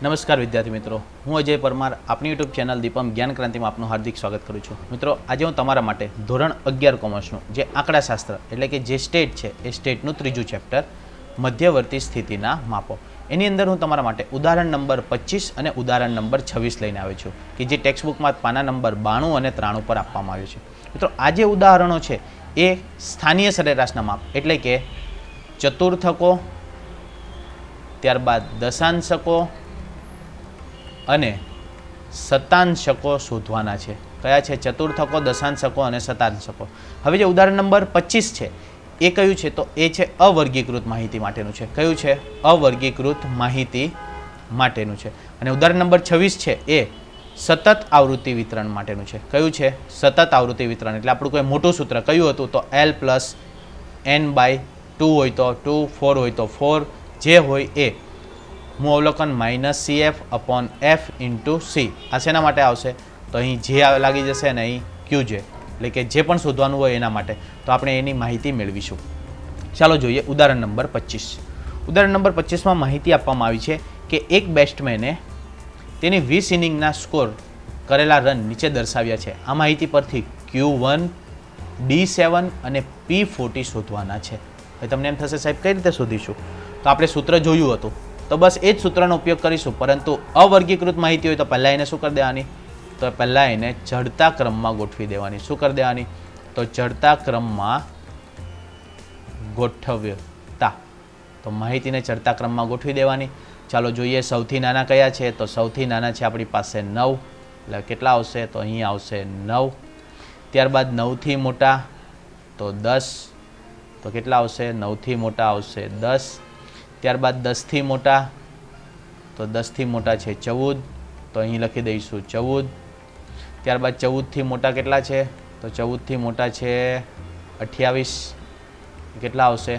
નમસ્કાર વિદ્યાર્થી મિત્રો, હું અજય પરમાર આપણી યુટ્યુબ ચેનલ દીપમ જ્ઞાન ક્રાંતિમાં આપનું હાર્દિક સ્વાગત કરું છું. મિત્રો, આજે હું તમારા માટે ધોરણ 11 કોમર્સનું જે આંકડાશાસ્ત્ર એટલે કે જે સ્ટેટ છે એ સ્ટેટનું ત્રીજું ચેપ્ટર મધ્યવર્તી સ્થિતિના માપો, એની અંદર હું તમારા માટે ઉદાહરણ નંબર 25 અને ઉદાહરણ નંબર 26 લઈને આવ્યો છું કે જે ટેક્સ્ટબુકમાં પાના નંબર 92 અને 93 પર આપવામાં આવ્યું છે. મિત્રો, આ જે ઉદાહરણો છે એ સ્થાનીય સરેરાશના માપ એટલે કે ચતુર્થકો, ત્યારબાદ દશાંશકો અને શતાંશકો શોધવાના છે. કયા છે? ચતુર્થકો, દશાંશકો અને શતાંશકો. હવે જે ઉદાહરણ નંબર 25 છે એ કયું છે? તો એ છે અવર્ગીકૃત માહિતી માટેનું છે. કયું છે? અવર્ગીકૃત માહિતી માટેનું છે. અને ઉદાહરણ નંબર 26 છે એ સતત આવૃત્તિ વિતરણ માટેનું છે. કયું છે? સતત આવૃત્તિ વિતરણ. એટલે આપણું કોઈ મોટું સૂત્ર કયું હતું? તો L+N/2 હોય તો 2, 4 હોય તો 4, જે હોય એ હું અવલોકન -CF/F × C. આ શેના માટે આવશે? તો અહીં જે લાગી જશે અને અહીં QJ, એટલે કે જે પણ શોધવાનું હોય એના માટે. તો આપણે એની માહિતી મેળવીશું. ચાલો જોઈએ ઉદાહરણ નંબર 25. ઉદાહરણ નંબર 25માં માહિતી આપવામાં આવી છે કે એક બેટ્સમેને તેની 20 ઇનિંગના સ્કોર કરેલા રન નીચે દર્શાવ્યા છે. આ માહિતી પરથી Q1, D7 અને P40 શોધવાના છે. હવે તમને એમ થશે સાહેબ કઈ રીતે શોધીશું? તો આપણે સૂત્ર જોયું હતું, તો બસ એ જ સૂત્રનો ઉપયોગ કરીશું. પરંતુ અવર્ગીકૃત માહિતી હોય તો પહેલાં એને શું કરી દેવાની? તો પહેલાં એને ચડતા ક્રમમાં ગોઠવી દેવાની. શું કરી દેવાની? તો ચડતા ક્રમમાં ગોઠવતા. તો માહિતીને ચડતા ક્રમમાં ગોઠવી દેવાની. ચાલો જોઈએ સૌથી નાના કયા છે? તો સૌથી નાના છે આપણી પાસે 9. એટલે કેટલા આવશે? તો અહીં આવશે 9. ત્યારબાદ 9થી મોટા તો 10. તો કેટલા આવશે? 9થી મોટા આવશે 10. ત્યારબાદ 10થી મોટા તો 10થી મોટા છે 14. તો અહીં લખી દઈશું 14. ત્યારબાદ 14થી મોટા કેટલા છે? તો 14થી મોટા છે 28. કેટલા આવશે?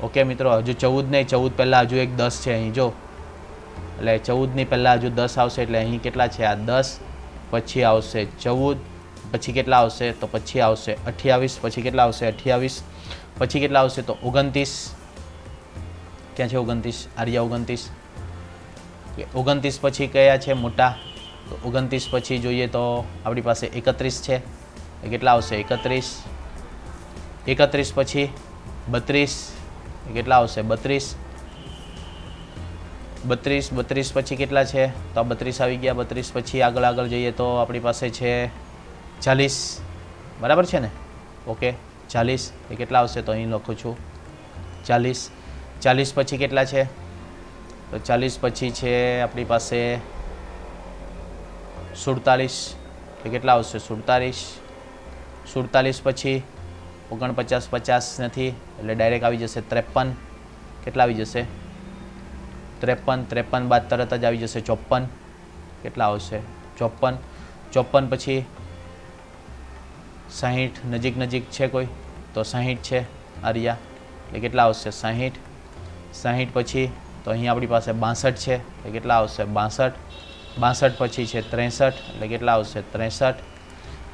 ઓકે મિત્રો, હજુ 14 નહીં, 14 પહેલાં હજુ એક 10 છે અહીં જો, એટલે 14ની પહેલાં હજુ 10 આવશે. એટલે અહીં કેટલા છે? આ 10, પછી આવશે 14, પછી કેટલા આવશે? તો પછી આવશે 28, પછી કેટલા આવશે? 28, પછી કેટલા આવશે? તો 29. ક્યાં છે 29? આર્યા 29. 29 પછી કયા છે મોટા? તો 29 પછી જોઈએ તો આપણી પાસે 31 છે. એ કેટલા આવશે? 31. 31 પછી 32. એ કેટલા આવશે? 32. 32 પછી કેટલા છે? તો આ 32 આવી ગયા. 32 પછી આગળ જઈએ તો આપણી પાસે છે 40. બરાબર છે ને? ઓકે, 40. એ કેટલા આવશે? તો અહીં લખું છું 40. 40 પછી કેટલા છે? તો 40 પછી છે આપણી પાસે 47. એ કેટલા આવશે? 47. 47 પછી 49, 50 નથી એટલે ડાયરેક્ટ આવી જશે 53. કેટલા આવી જશે? 53. 53 બાદ તરત જ આવી જશે 54. કેટલા આવશે? 54. 54 પછી 60. નજીક છે કોઈ? તો 60 છે આર્યા, એટલે કેટલા આવશે? 60. 60 પછી તો અહીં આપણી પાસે 62 છે. એટલે કેટલા આવશે? 62. 62 પછી છે 63. એટલે કેટલા આવશે? 63.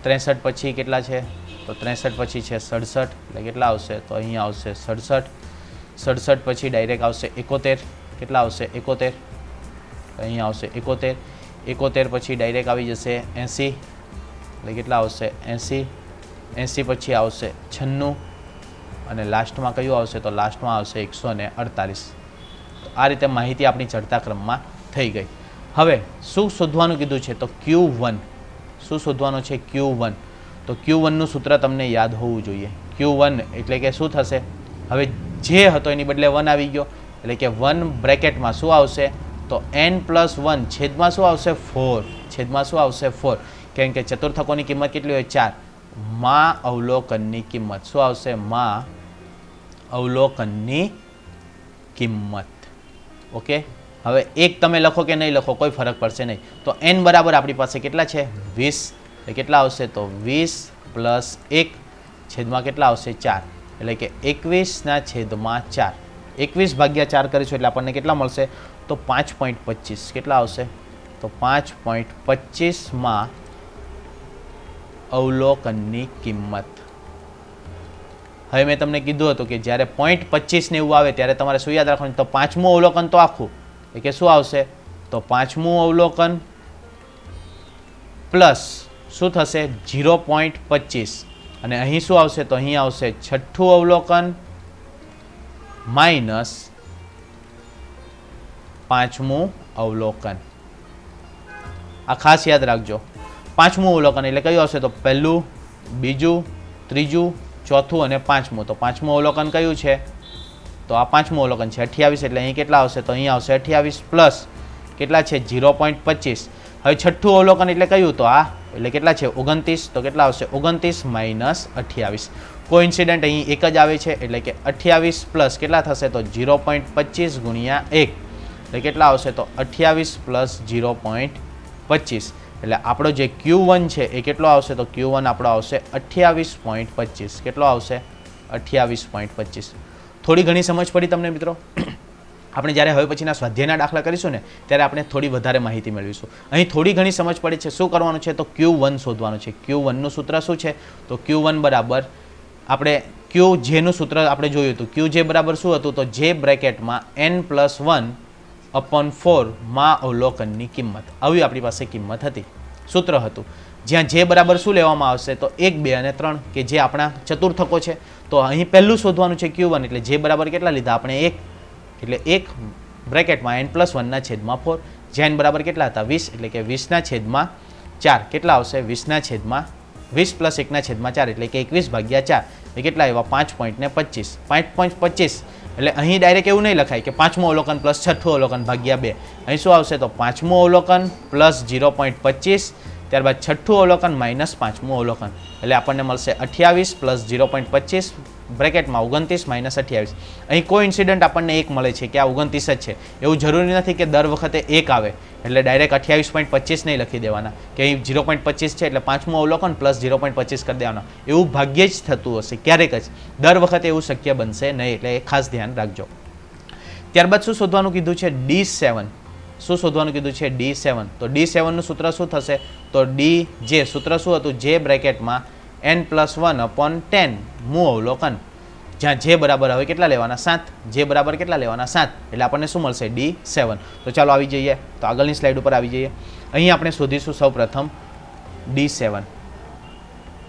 63 પછી કેટલા છે? તો 63 પછી છે 67. એટલે કેટલા આવશે? તો અહીં આવશે 67. 67 પછી ડાયરેક્ટ આવશે 71. કેટલા આવશે? 71. અહીં આવશે 71. 71 પછી ડાયરેક્ટ આવી જશે 80. એટલે કેટલા આવશે? 80. 80 પછી આવશે 96. અને લાસ્ટમાં કયું આવશે? તો લાસ્ટમાં આવશે 148. તો આ રીતે માહિતી આપણી ચડતા ક્રમમાં થઈ ગઈ. હવે શું શોધવાનું કીધું છે? તો Q1. શું શોધવાનું છે? Q1. તો Q1નું સૂત્ર તમને યાદ હોવું જોઈએ. Q1 એટલે કે શું થશે? હવે જે હતો એની બદલે 1 આવી ગયો, એટલે કે 1 બ્રેકેટમાં શું આવશે? તો n+1 છેદમાં શું આવશે? 4. છેદમાં શું આવશે? 4. કેમ કે ચતુર્થકોની કિંમત કેટલી હોય? 4. માં અવલોકનની કિંમત શું આવશે? માં અવલોકનની કિંમત. ઓકે, હવે એક તમે લખો કે નહીં લખો કોઈ ફરક પડશે નહીં. તો n બરાબર આપણી પાસે કેટલા છે? 20. એટલે કેટલા આવશે? તો 20 + 1 છેદમાં કેટલા આવશે? 4. એટલે કે 21/4. 21/4 કરીશું એટલે આપણને કેટલા મળશે? તો 5.25. કેટલા આવશે? તો 5.25 અવલોકનની કિંમત. હવે મેં તમને કીધું હતું કે જ્યારે 0.25 ને એવું આવે ત્યારે તમારે શું યાદ રાખવાનું? તો પાંચમું અવલોકન તો આખું, એટલે કે શું આવશે? તો પાંચમું અવલોકન પ્લસ શું થશે 0.25 અને અહીં શું આવશે તો અહીં આવશે છઠ્ઠું અવલોકન માઇનસ પાંચમું અવલોકન. આ ખાસ યાદ રાખજો. પાંચમું અવલોકન એટલે કયું આવશે તો પહેલું, બીજું, ત્રીજું, ચોથું અને પાંચમું. તો પાંચમું અવલોકન કયું છે તો આ પાંચમું અવલોકન છે 28 એટલે અહીં કેટલા આવશે તો અહીં આવશે 28 પ્લસ કેટલા છે 0.25. હવે છઠ્ઠું અવલોકન એટલે કયું તો આ એટલે કેટલા છે 29 તો કેટલા આવશે 29 માઇનસ 28. કોઇન્સિડન્ટ અહીં એક જ આવે છે એટલે કે 28 પ્લસ કેટલા થશે તો 0.25 ગુણ્યા 1 એટલે કેટલા આવશે તો 28 પ્લસ 0.25 એટલે આપણો જે Q1 છે એ કેટલો આવશે તો Q1 આપણો આવશે 28.25. કેટલો આવશે 28.25. થોડી ઘણી સમજ પડી તમને મિત્રો? આપણે જ્યારે હવે પછીના સ્વાધ્યાયના દાખલા કરીશું ને ત્યારે આપણે થોડી વધારે માહિતી મેળવીશું. અહીં થોડી ઘણી સમજ પડી છે. શું કરવાનું છે તો Q1 શોધવાનું છે. Q1 નું સૂત્ર શું છે તો Q1 બરાબર આપણે QJ નું સૂત્ર આપણે જોયું હતું. QJ બરાબર શું હતું તો J બ્રેકેટમાં n+1/4 માં અવલોકનની કિંમત. આવી આપણી પાસે કિંમત હતી, સૂત્ર હતું. જ્યાં J બરાબર શું લેવામાં આવશે તો 1, 2 અને 3 કે જે આપણા ચતુર્થકો છે. તો અહીં પહેલું શોધવાનું છે Q1 એટલે J બરાબર કેટલા લીધા આપણે 1 એટલે 1 બ્રેકેટમાં n+1/4. જ્યાં n બરાબર કેટલા હતા 20 એટલે કે 20/4 કેટલા આવશે 20/20 + 1/4 એટલે કે 21/4 એ કેટલા આવ્યા 5.25. 5.25 એટલે અહીં ડાયરેક્ટ એવું નહીં લખાય કે પાંચમું અવલોકન પ્લસ છઠ્ઠું અવલોકન ભાગ્યા 2. અહીં શું આવશે તો પાંચમું અવલોકન પ્લસ 0.25 ત્યારબાદ છઠ્ઠું અવલોકન માઇનસ પાંચમું અવલોકન એટલે આપણને મળશે 28 પ્લસ 0.25 બ્રેકેટમાં 29 માઇનસ 28. અહીં કોઈ ઇન્સિડન્ટ આપણને એક મળે છે કે આ 29 જ છે. એવું જરૂરી નથી કે દર વખતે એક આવે એટલે ડાયરેક્ટ 28.25 નહીં લખી દેવાના કે અહીં 0.25 છે એટલે પાંચમું અવલોકન પ્લસ 0.25 કરી દેવાના. એવું ભાગ્યે જ થતું હશે, ક્યારેક જ. દર વખતે એવું શક્ય બનશે નહીં એટલે એ ખાસ ધ્યાન રાખજો. ત્યારબાદ શું શોધવાનું કીધું છે D7. શું શોધવાનું કીધું છે D7. તો D7 નું સૂત્ર શું થશે તો DJ સૂત્ર શું હતું J બ્રેકેટમાં n+1/10 મું અવલોકન. જ્યાં J બરાબર હવે કેટલા લેવાના 7. J બરાબર કેટલા લેવાના 7 એટલે આપણને શું મળશે D7. તો ચાલો આવી જઈએ તો આગળની સ્લાઇડ ઉપર આવી જઈએ. અહીં આપણે શોધીશું સૌપ્રથમ D7.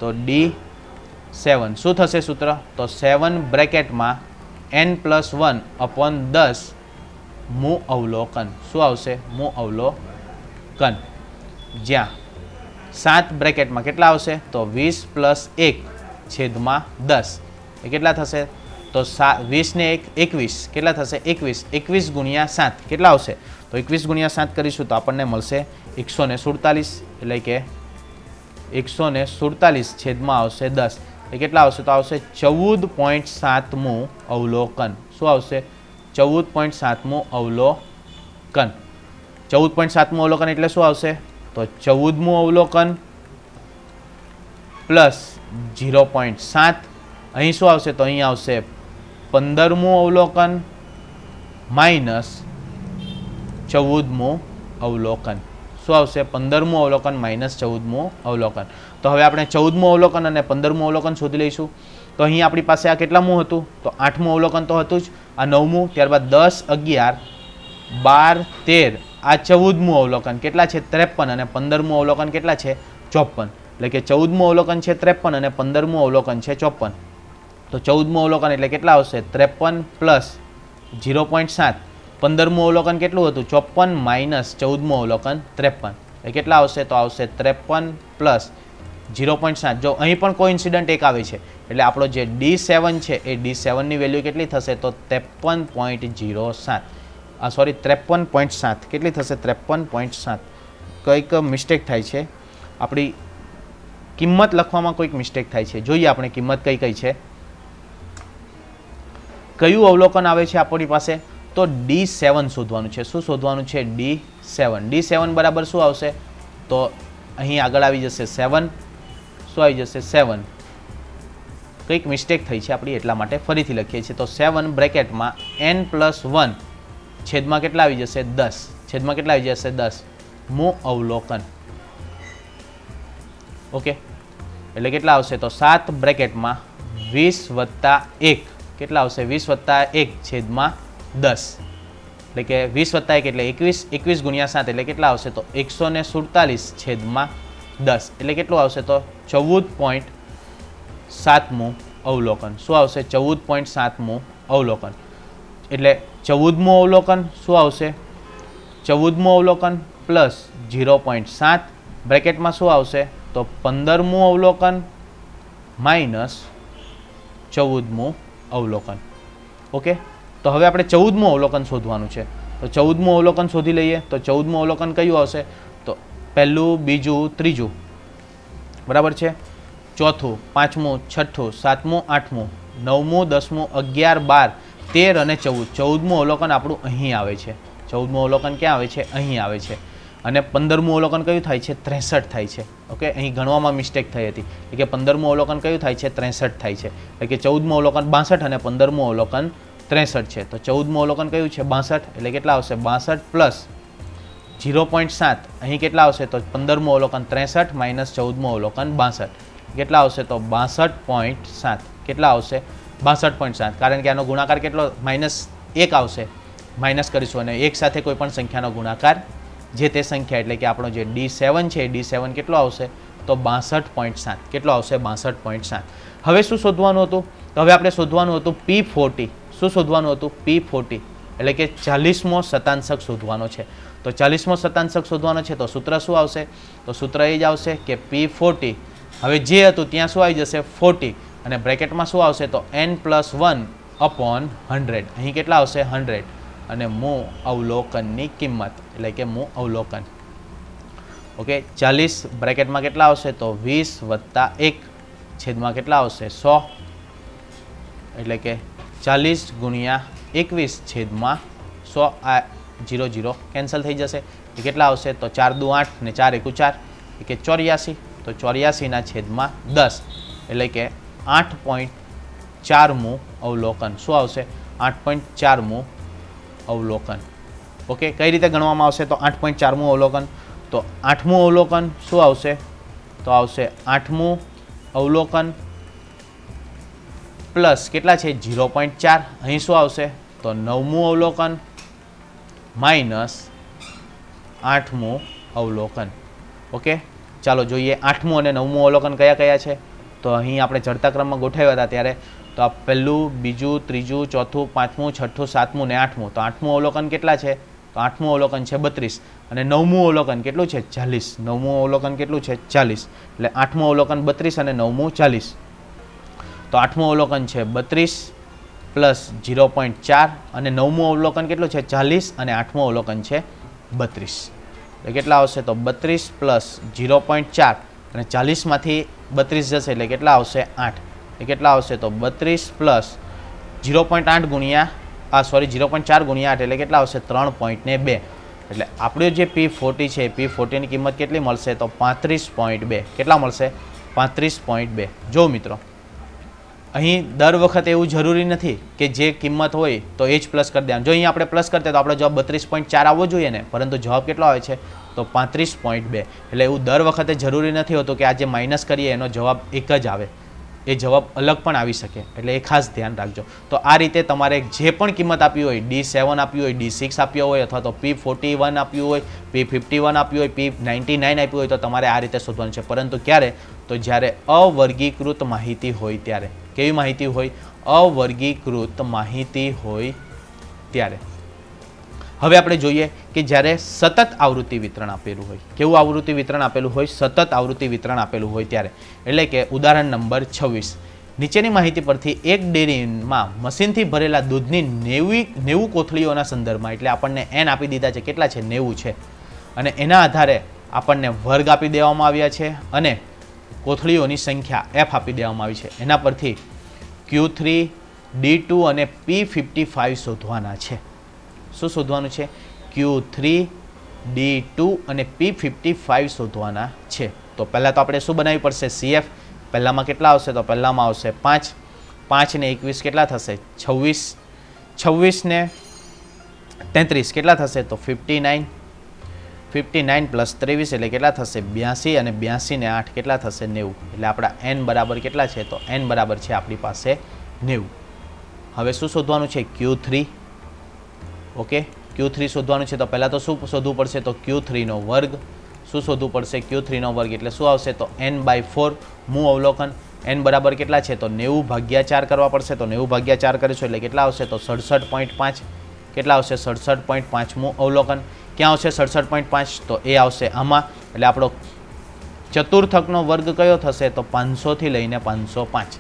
તો D7 શું થશે સૂત્ર તો 7 બ્રેકેટમાં n+1/10 મું અવલોકન. શું આવશે મું અવલોકન. જ્યાં 7 બ્રેકેટમાં કેટલા આવશે તો 20+1/10 એ કેટલા થશે તો 20 ને 1 21 કેટલા થશે 21. 21 ગુણ્યા 7 કેટલા આવશે તો 21 ગુણ્યા 7 કરીશું તો આપણને મળશે 147 એટલે કે 147/10 એ કેટલા આવશે તો આવશે 14.7મું અવલોકન. શું આવશે 14.7મું અવલોકન. 14.7મું અવલોકન એટલે શું આવશે તો 14મું અવલોકન પ્લસ 0.7. અહીં શું આવશે તો અહીં આવશે 15મું અવલોકન માઇનસ 14મું અવલોકન. શું આવશે 15મું અવલોકન માઇનસ 14મું અવલોકન. તો હવે આપણે 14મું અવલોકન અને 15મું અવલોકન શોધી લઈશું. તો અહીં આપણી પાસે આ કેટલામું હતું તો 8મું અવલોકન તો હતું જ, આ 9મું, ત્યારબાદ 10, 11, 12, 13 આ 14મું અવલોકન કેટલા છે 53 અને 15મું અવલોકન કેટલા છે 54. એટલે કે 14મું અવલોકન છે 53 અને 15મું અવલોકન છે 54. તો 14મું અવલોકન એટલે કેટલા આવશે 53 પ્લસ 0.7. 15મું અવલોકન કેટલું હતું 54 માઇનસ 14મું અવલોકન 53 એ કેટલા આવશે તો આવશે 53 પ્લસ 0.7. જો અહીં પણ કોઈ ઇન્સિડન્ટ એક આવે છે એટલે આપણો જે D7 છે એ D7ની વેલ્યુ કેટલી થશે તો 53.07. સોરી 53.7 કેટલી થશે 53.7. કંઈક મિસ્ટેક થાય છે, આપણી કિંમત લખવામાં કોઈક મિસ્ટેક થાય છે. જોઈએ આપણે કિંમત કઈ કઈ છે. કયું અવલોકન આવે છે આપણી પાસે તો D7 શોધવાનું છે. શું શોધવાનું છે D7. D7 બરાબર શું આવશે તો અહીં આગળ આવી જશે 7. શું આવી જશે 7. કંઈક મિસ્ટેક થઈ છે આપણી એટલા માટે ફરીથી લખીએ છીએ. તો 7 બ્રેકેટમાં n+1 છેદમાં કેટલા આવી જશે 10. છેદમાં કેટલા આવી જશે 10 મું અવલોકન. ઓકે એટલે કેટલા આવશે તો 7 બ્રેકેટમાં 20+1 કેટલા આવશે 20+1/10 એટલે કે 20 + 1 એટલે 21, 21 × 7 એટલે કેટલા આવશે તો 147/10 એટલે કેટલું આવશે તો 14.7મું અવલોકન. શું આવશે 14.7મું અવલોકન. એટલે 14મું અવલોકન શું આવશે 14મું અવલોકન પ્લસ 0.7 બ્રેકેટમાં શું આવશે તો 15મું અવલોકન માઇનસ 14મું અવલોકન. ઓકે, તો હવે આપણે 14મું અવલોકન શોધવાનું છે. તો 14મું અવલોકન શોધી લઈએ. તો 14મું અવલોકન કયું આવશે તો પહેલું, બીજું, ત્રીજું, બરાબર છે, ચોથું, પાંચમું, છઠ્ઠું, સાતમું, આઠમું, નવમું, 10મું, 11, 12, 13 અને 14. 14મું અવલોકન આપણું અહીં આવે છે. 14મું અવલોકન ક્યાં આવે છે અહીં આવે છે. અને 15મું અવલોકન કયું થાય છે 63 થાય છે. ઓકે, અહીં ગણવામાં મિસ્ટેક થઈ હતી એટલે કે 15મું અવલોકન કયું થાય છે 63 થાય છે. એટલે કે 14મું અવલોકન 62 અને 15મું અવલોકન 63 છે. તો 14મું અવલોકન કયું છે 62 એટલે કેટલા આવશે 62 પ્લસ 0.7 અહીં કેટલા આવશે તો 15મું અવલોકન 63 માઇનસ 14મું અવલોકન 62 કેટલા આવશે તો 62.7 કેટલા આવશે 62.7 કારણ કે આનો ગુણાકાર કેટલો -1 આવશે. માઇનસ કરીશું અને એક સાથે કોઈ પણ સંખ્યાનો ગુણાકાર જે તે સંખ્યા એટલે કે આપણો જે D7 છે D7 કેટલો આવશે તો 62.7 કેટલો આવશે 62.7. હવે શું શોધવાનું હતું તો હવે આપણે શોધવાનું હતું P40. શું શોધવાનું હતું P40 એટલે કે 40મો શતાંશક શોધવાનો છે. તો 40મો શતાંશક શોધવાનો છે તો સૂત્ર શું આવશે તો સૂત્ર એ જ આવશે કે P40 હવે જે હતું ત્યાં શું આવી જશે 40 અને બ્રેકેટમાં શું આવશે તો n+1/100 અહીં કેટલા આવશે 100 અને મું અવલોકનની કિંમત એટલે કે મું અવલોકન. ઓકે, 40 બ્રેકેટમાં કેટલા આવશે તો 20 + 1 છેદમાં કેટલા આવશે 100 એટલે કે 40 × 21 છેદમાં 100 આ 0 0 કેન્સલ થઈ જશે. એ કેટલા આવશે તો 4 × 2 = 8 ને 4 × 1 = 4 એટલે કે 84. તો 84 છેદમાં 10 એટલે કે 8.4મું અવલોકન. શું આવશે 8.4મું અવલોકન. ઓકે, કઈ રીતે ગણવામાં આવશે તો 8.4મું અવલોકન તો 8મું અવલોકન શું આવશે તો આવશે 8મું અવલોકન પ્લસ કેટલા છે 0.4 અહીં શું આવશે તો 9મું અવલોકન માઇનસ 8મું અવલોકન. ઓકે, ચાલો જોઈએ 8મું અને 9મું અવલોકન કયા કયા છે. તો અહીં આપણે ચડતા ક્રમમાં ગોઠવ્યા હતા ત્યારે તો આ પહેલું, બીજું, ત્રીજું, ચોથું, પાંચમું, છઠ્ઠું, સાતમું ને 8મું. તો 8મું અવલોકન કેટલા છે તો 8મું અવલોકન છે 32 અને 9મું અવલોકન કેટલું છે 40. 9મું અવલોકન કેટલું છે 40 એટલે 8મું અવલોકન 32 અને 9મું 40. તો 8મું અવલોકન છે 32 પ્લસ 0.4 અને 9મું અવલોકન કેટલું છે 40 અને 8મું અવલોકન છે 32 એટલે કેટલા આવશે તો 32 પ્લસ 0.4 અને 40માંથી 32 જશે એટલે કેટલા આવશે 8 એ કેટલા આવશે તો 32 પ્લસ 0.8 ગુણ્યા 0.4 ગુણ્યા 8 એટલે કેટલા આવશે 3.2 એટલે આપણું જે P40 છે P40ની કિંમત કેટલી મળશે તો 35.2 કેટલા મળશે 35.2. જો મિત્રો અહીં દર વખતે એવું જરૂરી નથી કે જે કિંમત હોય તો એ જ પ્લસ કરી દેવાનું. જો અહીં આપણે પ્લસ કરતા તો આપણો જવાબ 32.4 આવવો જોઈએ ને, પરંતુ જવાબ કેટલો આવે છે તો 35.2. એટલે એવું દર વખતે જરૂરી નથી હોતું કે આ જે માઇનસ કરીએ એનો જવાબ એક જ આવે, એ જવાબ અલગ પણ આવી શકે. એટલે એ ખાસ ધ્યાન રાખજો. તો આ રીતે તમારે જે પણ કિંમત આપી હોય D7 આપ્યું હોય, D6 આપ્યો હોય અથવા તો P41 આપ્યું હોય, P51 આપ્યું હોય, P99 આપ્યું હોય તો તમારે આ રીતે શોધવાનું છે. પરંતુ ક્યારે તો જ્યારે અવર્ગીકૃત માહિતી હોય ત્યારે. કેવી માહિતી હોય અવર્ગીકૃત માહિતી હોય ત્યારે. હવે આપણે જોઈએ કે જ્યારે સતત આવૃત્તિ વિતરણ આપેલું હોય. કેવું આવૃત્તિ વિતરણ આપેલું હોય સતત આવૃત્તિ વિતરણ આપેલું હોય ત્યારે. એટલે કે ઉદાહરણ નંબર 26 નીચેની માહિતી પરથી એક ડેરીમાં મશીનથી ભરેલા દૂધની 90 કોથળીઓના સંદર્ભમાં એટલે આપણને n આપી દીધા છે કેટલા છે 90 છે અને એના આધારે આપણને વર્ગ આપી દેવામાં આવ્યા છે અને કોથળીઓની સંખ્યા f આપી દેવામાં આવી છે. એના પરથી Q3 D2 અને P55 શોધવાના છે. શું શોધવાનું છે Q3 D2 અને P55 શોધવાના છે. તો પહેલાં તો આપણે શું બનાવવી પડશે CF. પહેલામાં કેટલા આવશે તો પહેલામાં આવશે 5 5 ને 21 કેટલા થશે 26 26 ને 33 કેટલા થશે તો 59 59 પ્લસ 23 એટલે કેટલા થશે 82 અને 82 ને 8 કેટલા થશે 90. એટલે આપણા n બરાબર કેટલા છે તો n બરાબર છે આપણી પાસે 90. હવે શું શોધવાનું છે Q3. ઓકે, Q3 શોધવાનું છે તો પહેલાં તો શું શોધવું પડશે તો Q3 નો વર્ગ. શું શોધવું પડશે Q3 નો વર્ગ એટલે શું આવશે તો n/4 મું અવલોકન. n બરાબર કેટલા છે તો 90 ભાગ્યા 4 કરવા પડશે તો 90 ભાગ્યા 4 કરીશું એટલે કેટલા આવશે તો 67.5. કેટલા આવશે 67.5 મું અવલોકન. ક્યાં આવશે 67.5 તો એ આવશે આમાં. એટલે આપણો ચતુર્થકનો વર્ગ કયો થશે તો 500 થી લઈને 505.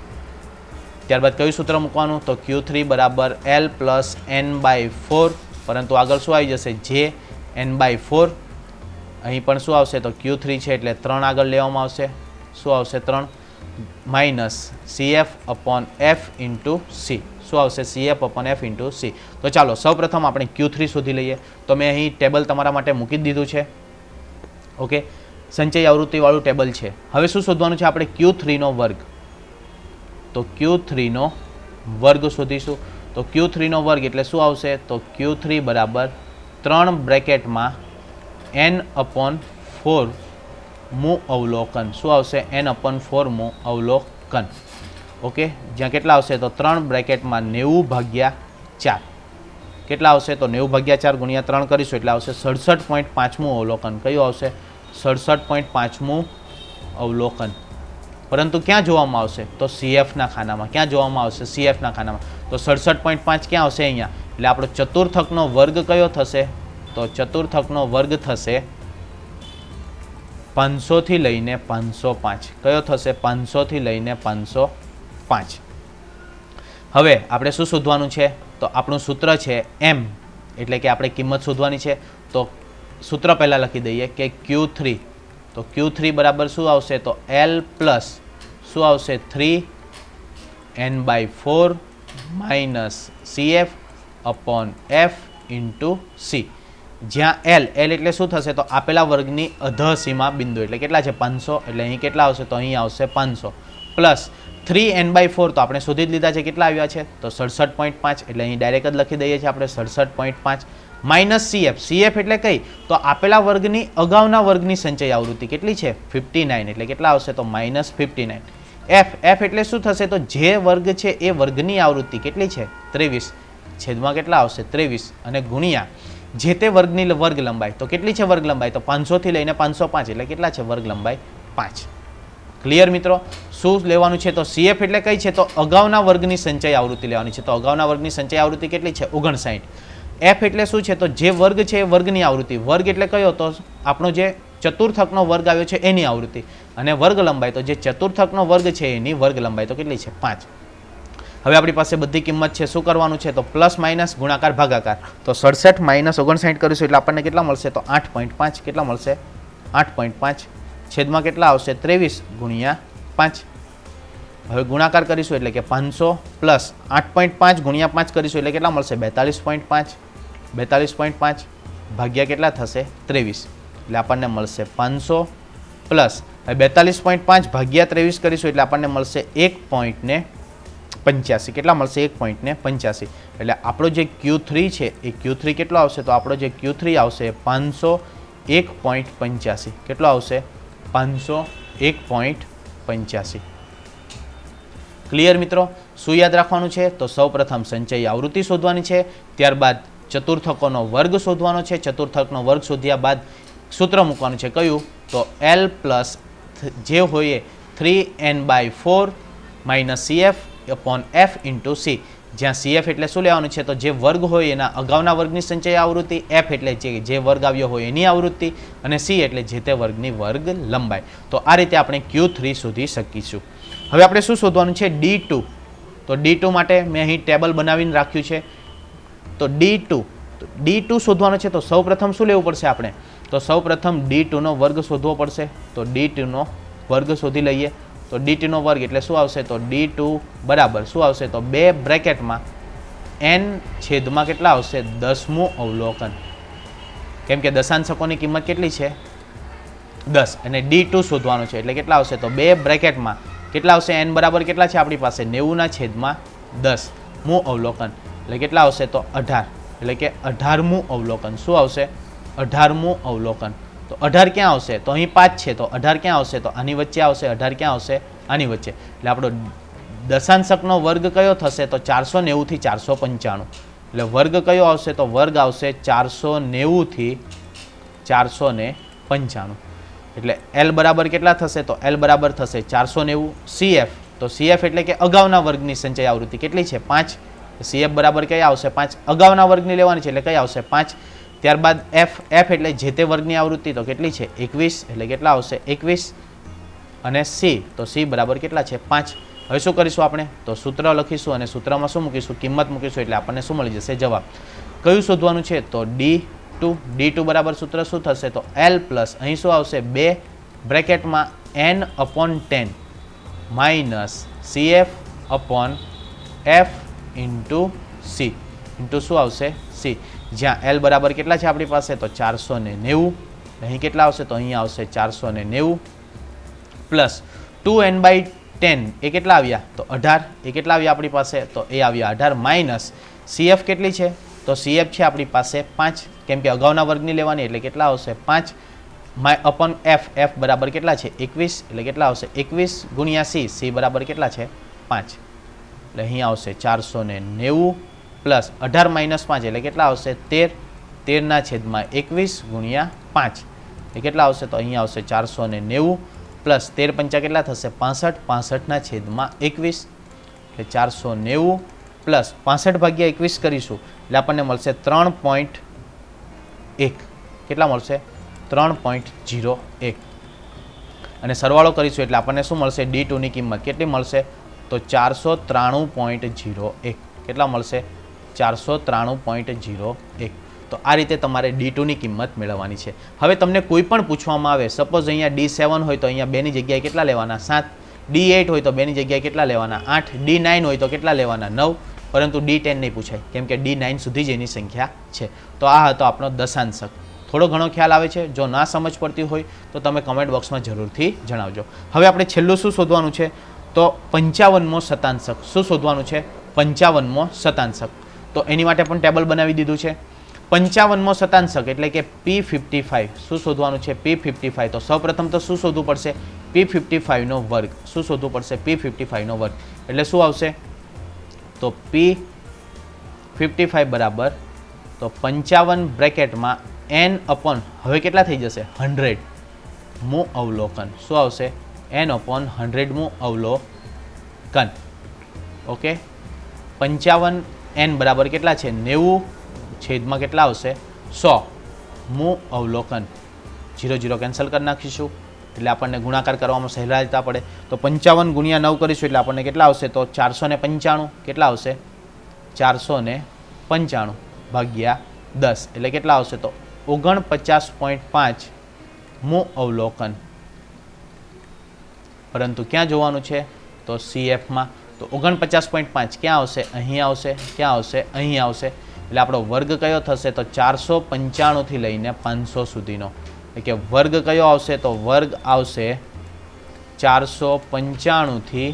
ત્યારબાદ કયું સૂત્ર મૂકવાનું તો Q3 બરાબર L પ્લસ n/4, પરંતુ આગળ શું આવી જશે જે n/4. અહીં પણ શું આવશે તો Q3 છે એટલે 3 આગળ લેવામાં આવશે. શું આવશે 3 minus CF upon F into C. શું આવશે CF upon F into C. તો ચાલો સૌપ્રથમ આપણે Q3 શોધી લઈએ. તો મેં અહીં ટેબલ તમારા માટે મૂકી દીધું છે. ઓકે, સંચય આવૃત્તિવાળું ટેબલ છે. હવે શું શોધવાનું છે આપણે Q3 નો વર્ગ. તો Q3 નો વર્ગ શોધીશું. તો Q3 નો વર્ગ એટલે શું આવશે તો Q3 બરાબર 3 બ્રેકેટમાં n/4 મું અવલોકન. શું આવશે n/4 મું અવલોકન. ઓકે, જ્યાં કેટલા આવશે તો 3 બ્રેકેટમાં 90 ભાગ્યા 4. કેટલા આવશે તો 90 ભાગ્યા 4 ગુણ્યા 3 કરીશું એટલે આવશે 67.5 મું અવલોકન. કયું આવશે 67.5 મું અવલોકન. પરંતુ ક્યાં જોવામાં આવશે તો CFના ખાનામાં. ક્યાં જોવામાં આવશે CFના ખાનામાં. તો 67.5 ક્યાં આવશે અહીંયા. એટલે આપણો ચતુર્થકનો વર્ગ કયો થશે તો ચતુર્થકનો વર્ગ થશે 500 થી લઈને 505. કયો થશે 500 થી લઈને 505. હવે આપણે શું શોધવાનું છે તો આપણું સૂત્ર છે m, એટલે કે આપણે કિંમત શોધવાની છે. તો સૂત્ર પહેલાં લખી દઈએ કે Q3. તો Q3 બરાબર શું આવશે તો L પ્લસ શું આવશે 3n/4 minus CF upon F into C. જ્યાં L એટલે શું થશે તો આપેલા વર્ગની અધસીમા બિંદુ એટલે કેટલા છે 500. એટલે અહીં કેટલા આવશે તો અહીં આવશે 500 પ્લસ 3n/4 તો આપણે શોધી જ લીધા છે. કેટલા આવ્યા છે તો 67.5. એટલે અહીં ડાયરેક્ટ જ લખી દઈએ છીએ આપણે 67.5 માઇનસ CF એટલે કઈ તો આપેલા વર્ગની અગાઉના વર્ગની સંચય આવૃત્તિ કેટલી છે 59. એટલે કેટલા આવશે તો -59. F એટલે શું થશે તો જે વર્ગ છે એ વર્ગની આવૃત્તિ કેટલી છે 23. છેદમાં કેટલા આવશે 23 અને ગુણ્યા જે તે વર્ગની વર્ગ લંબાઈ. તો કેટલી છે વર્ગ લંબાઈ તો 500 થી લઈને 505. એટલે કેટલા છે વર્ગ લંબાઈ 5. ક્લિયર મિત્રો. શું લેવાનું છે તો CF એટલે કઈ છે તો અગાઉના વર્ગની સંચય આવૃત્તિ લેવાની છે. તો અગાઉના વર્ગની સંચય આવૃત્તિ કેટલી છે 59. F એટલે શું છે તો જે વર્ગ છે એ વર્ગની આવૃત્તિ. વર્ગ એટલે કયો તો આપણો જે ચતુર્થકનો વર્ગ આવ્યો છે એની આવૃત્તિ. અને વર્ગ લંબાઈ તો જે ચતુર્થકનો વર્ગ છે એની વર્ગ લંબાઈ તો કેટલી છે 5. હવે આપણી પાસે બધી કિંમત છે. શું કરવાનું છે તો પ્લસ માઇનસ ગુણાકાર ભાગાકાર. તો 67 માઇનસ 59 કરીશું એટલે આપણને કેટલા મળશે તો 8.5. કેટલા મળશે 8.5. છેદમાં કેટલા આવશે 23 ગુણ્યા 5. હવે ગુણાકાર કરીશું એટલે કે 500 પ્લસ 8.5 ગુણ્યા 5 કરીશું એટલે કેટલા મળશે 42.5. 42.5 ભાગ્યા કેટલા થશે 23. એટલે આપણને મળશે 500 પ્લસ 42.5 ભાગ્યા 23 કરીશું એટલે આપણને મળશે 1.85. કેટલા મળશે 1.85. એટલે આપણો જે Q3 છે એ Q3 કેટલો આવશે તો આપણો જે Q3 આવશે 501.85. કેટલો આવશે 501.85. ક્લિયર મિત્રો. શું યાદ રાખવાનું છે તો સૌપ્રથમ સંચય આવૃત્તિ શોધવાની છે. ત્યારબાદ ચતુર્થકોનો વર્ગ શોધવાનો છે. ચતુર્થકનો વર્ગ શોધ્યા બાદ સૂત્ર મૂકવાનું છે કયું તો L પ્લસ જે હોય 3n/4 minus CF upon F into C. જ્યાં CF એટલે શું લેવાનું છે તો જે વર્ગ હોય એના અગાઉના વર્ગની સંચય આવૃત્તિ. F એટલે જે વર્ગ આવ્યો હોય એની આવૃત્તિ. અને C એટલે જે તે વર્ગની વર્ગ લંબાઈ. તો આ રીતે આપણે Q3 શોધી શકીશું. હવે આપણે શું શોધવાનું છે D2. તો D2 માટે મેં અહીં ટેબલ બનાવીને રાખ્યું છે. તો D2 શોધવાનો છે. તો સૌપ્રથમ શું લેવું પડશે આપણે તો સૌપ્રથમ D2 નો વર્ગ શોધવો પડશે. તો D2 નો વર્ગ શોધી લઈએ. તો D2 નો વર્ગ એટલે શું આવશે તો D2 બરાબર શું આવશે તો 2 બ્રેકેટમાં n છેદમાં કેટલા આવશે 10મું અવલોકન. કેમ કે દશાંશકોની કિંમત કેટલી છે 10 અને D2 શોધવાનો છે એટલે કેટલા આવશે તો 2 બ્રેકેટમાં કેટલા આવશે n બરાબર કેટલા છે આપણી પાસે 90 છેદમાં 10મું અવલોકન. એટલે કેટલા આવશે તો 18. એટલે કે 18મું અવલોકન. શું આવશે 18મું અવલોકન. તો 18 ક્યાં આવશે તો અહીં 5 છે. તો 18 ક્યાં આવશે તો આની વચ્ચે આવશે. 18 ક્યાં આવશે આની વચ્ચે. એટલે આપણો દશાંશકનો વર્ગ કયો થશે તો 490 થી 495. એટલે વર્ગ કયો આવશે? તો વર્ગ આવશે 490 થી 495. એટલે એલ બરાબર કેટલા થશે? તો એલ બરાબર થશે 490. સીએફ, તો સીએફ એટલે કે અગાઉના વર્ગની સંચય આવૃત્તિ કેટલી છે? 5. સીએફ બરાબર કઈ આવશે? 5. અગાઉના વર્ગની લેવાની છે એટલે કઈ આવશે? 5. ત્યારબાદ એફ, એફ એટલે જે તે વર્ગની આવૃત્તિ, તો કેટલી છે? 21. એટલે કેટલા આવશે? 21. અને સી, તો સી બરાબર કેટલા છે? 5. હવે શું કરીશું આપણે? તો સૂત્ર લખીશું અને સૂત્રમાં શું મૂકીશું? કિંમત મૂકીશું. એટલે આપણને શું મળી જશે? જવાબ. કયું શોધવાનું છે? તો D2. D2 બરાબર સૂત્ર શું થશે? તો L પ્લસ અહીં શું આવશે? 2 બ્રેકેટમાં n/10 minus CF upon F into C into શું આવશે? સી. જ્યાં એલ બરાબર કેટલા છે આપણી પાસે? તો 490. અહીં કેટલા આવશે? તો અહીંયા આવશે 490 પ્લસ 2n/10 એ કેટલા આવ્યા? તો 18. એ કેટલા આવ્યા આપણી પાસે? તો એ આવ્યા 18 માઇનસ સીએફ કેટલી છે? તો સીએફ છે આપણી પાસે 5, કેમ કે અગાઉના વર્ગની લેવાની એટલે કેટલા આવશે? 5 અપોન એફ, એફ બરાબર કેટલા છે? 21. એટલે કેટલા આવશે? 21 ગુણ્યા સી, સી બરાબર કેટલા છે? 5. એટલે અહીં આવશે 490 પ્લસ 18 માઇનસ 5 એટલે કેટલા આવશે? 13. 13 છેદમાં 21 ગુણ્યા 5 એ કેટલા આવશે? તો અહીંયા આવશે 490 પ્લસ 13 પંચા કેટલા થશે? 65. 65 છેદમાં 21 એટલે 490 પ્લસ 65 ભાગ્યા 21 કરીશું એટલે આપણને મળશે 3.1. કેટલા મળશે? 3.01. અને સરવાળો કરીશું એટલે આપણને શું મળશે? D2 ની કિંમત કેટલી મળશે? તો 493.01. કેટલા મળશે? 493.01. તો આ રીતે તમારે D2 ની કિંમત મેળવવાની છે. હવે તમને કોઈ પણ પૂછવામાં આવે, સપોઝ અહીંયા D7 હોય તો અહીંયા 2 ની જગ્યાએ કેટલા લેવાના? 7. D8 હોય તો 2 ની જગ્યાએ કેટલા લેવાના? 8. D9 હોય તો કેટલા લેવાના? 9. પરંતુ D10 નહીં પૂછાય, કેમ કે D9 સુધી જ એની સંખ્યા છે. તો આ હતો આપણો દશાંશક. થોડો ઘણો ખ્યાલ આવે છે? જો ના સમજ પડતી હોય તો તમે કમેન્ટ બોક્સમાં જરૂરથી જણાવજો. હવે આપણે છેલ્લું શું શોધવાનું છે? તો 55મો શતાંશક. શું શોધવાનું છે? 55મો શતાંશક. તો એની માટે પણ ટેબલ બનાવી દીધું છે. 55મો શતાંશક એટલે કે P55. શું શોધવાનું છે? P55. તો સૌપ્રથમ તો શું શોધવું પડશે? P55 નો વર્ગ. શું શોધવું પડશે? P55 નો વર્ગ. એટલે શું આવશે? તો P55 બરાબર તો 55 બ્રેકેટમાં n અપોન, હવે કેટલા થઈ જશે? 100 મું અવલોકન. શું આવશે? n અપોન 100 મું અવલોકન. ઓકે, 55 n બરાબર કેટલા છે? 90 છેદમાં કેટલા આવશે? 100 મું અવલોકન. 0 0 કેન્સલ કરી નાખીશું એટલે આપણને ગુણાકાર કરવામાં સહેલાઈતા પડે. તો 55 ગુણ્યા 9 કરીશું એટલે આપણને કેટલા આવશે? તો 495. કેટલા આવશે? 495 ભાગ્યા 10 એટલે કેટલા આવશે? તો 49.5 મું અવલોકન. પરંતુ ક્યાં જોવાનું છે? તો CFમાં. તો 49.5 ક્યાં આવશે? અહીં આવશે. ક્યાં આવશે? અહીં આવશે. એટલે આપણો વર્ગ કયો થશે? તો 495 થી લઈને 500 સુધીનો. એટલે કે વર્ગ કયો આવશે? તો વર્ગ આવશે 495 થી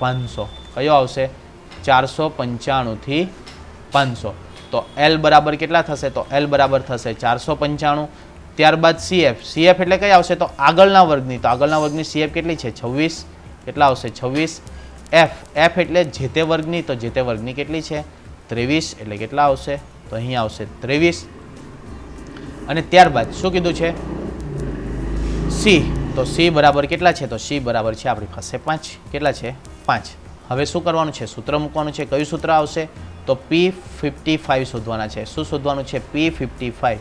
500. કયો આવશે? 495 થી 500. તો L બરાબર કેટલા થશે? તો L બરાબર થશે 495. ત્યારબાદ CF. CF એટલે કઈ આવશે? તો આગળના વર્ગની. તો આગળના વર્ગની CF કેટલી છે? 26. કેટલા આવશે? 26. F, F એટલે જે તે વર્ગની. તો જે તે વર્ગની કેટલી છે? 23. એટલે કેટલા આવશે? તો અહીં આવશે 23. અને ત્યારબાદ શું કીધું છે? C. તો C બરાબર કેટલા છે? તો C બરાબર છે આપણી પાસે 5. કેટલા છે? 5. હવે શું કરવાનું છે? સૂત્ર મૂકવાનું છે. કયું સૂત્ર આવશે? તો P55 શોધવાના છે. શું શોધવાનું છે? P55.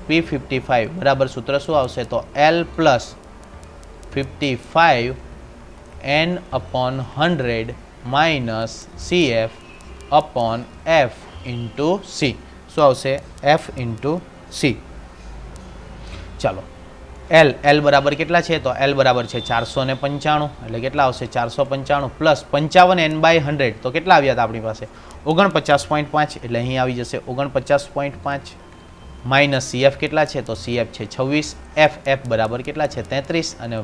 P55 બરાબર સૂત્ર શું આવશે? તો L plus 55 n upon 100 minus CF upon F into C. શું આવશે? F into C. ચાલો, L બરાબર કેટલા છે? તો L બરાબર છે 495. એટલે કેટલા આવશે? 495 પ્લસ 55n/100 તો કેટલા આવ્યા હતા આપણી પાસે? 49.5. એટલે અહીં આવી જશે 49.5 માઇનસ CF કેટલા છે? તો CF છે 26. F બરાબર કેટલા છે? 33. અને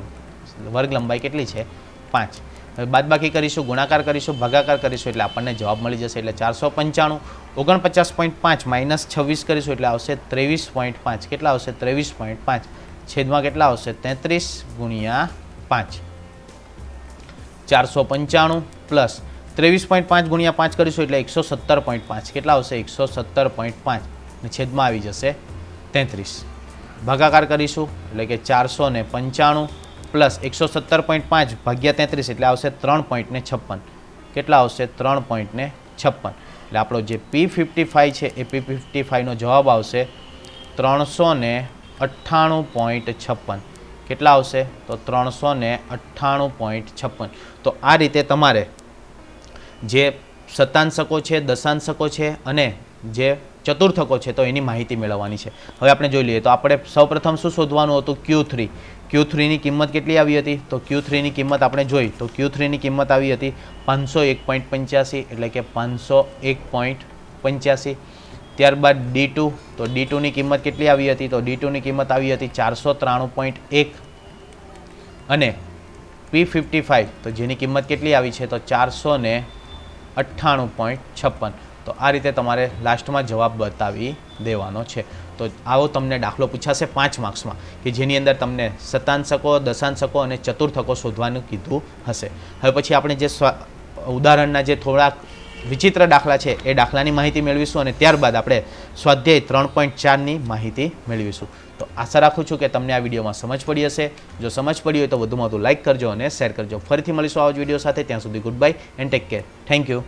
વર્ગ લંબાઈ કેટલી છે? 5. હવે બાદબાકી કરીશું, ગુણાકાર કરીશું, ભાગાકાર કરીશું એટલે આપણને જવાબ મળી જશે. એટલે 495 49.5 માઇનસ 26 કરીશું એટલે આવશે 23.5. કેટલા આવશે? 23.5 છેદમાં કેટલા આવશે? 33 ગુણ્યા 5. 495 પ્લસ 23.5 ગુણ્યા 5 કરીશું એટલે 117.5 કેટલા આવશે 117.5 ને છેદમાં આવી જશે 33. ભાગાકાર કરીશું એટલે કે 495 પ્લસ 117.5 ભાગ્યા 33 એટલે આવશે 3.56 કેટલા આવશે 3.56 એટલે આપણો જે P55 છે એ P55 નો જવાબ આવશે 398.56 કેટલા આવશે તો 398.56. તો આ રીતે તમારે જે શતાંશકો છે દશાંશકો છે અને જે ચતુર્થકો છે તો એની માહિતી મેળવવાની છે. હવે આપણે જોઈ લઈએ તો આપણે સૌપ્રથમ શું શોધવાનું હતું Q3 ની કિંમત કેટલી આવી હતી તો Q3 ની કિંમત આપણે જોઈ તો Q3 ની કિંમત આવી હતી 501.85 એટલે કે 501.85. ત્યારબાદ D2 તો D2 ની કિંમત કેટલી આવી હતી તો D2 ની કિંમત આવી હતી 493.1 અને P55 તો જેની કિંમત કેટલી આવી છે તો 498.56. તો આ રીતે તમારે લાસ્ટમાં જવાબ બતાવી દેવાનો છે. તો આવો તમને દાખલો પૂછાશે 5 માર્ક્સમાં કે જેની અંદર તમને શતાંશકો દશાંશકો અને ચતુર્થકો શોધવાનું કીધું હશે. હવે પછી આપણે જે ઉદાહરણના જે થોડાક વિચિત્ર દાખલા છે એ દાખલાની માહિતી મેળવીશું અને ત્યારબાદ આપણે સ્વાધ્યાય 3.4ની માહિતી મેળવીશું. તો આશા રાખું છું કે તમને આ વિડીયોમાં સમજ પડી હશે. જો સમજ પડી હોય તો વધુમાં વધુ લાઇક કરજો અને શેર કરજો. ફરીથી મળીશું આવા જ વિડીયો સાથે. ત્યાં સુધી good bye and take care. Thank you.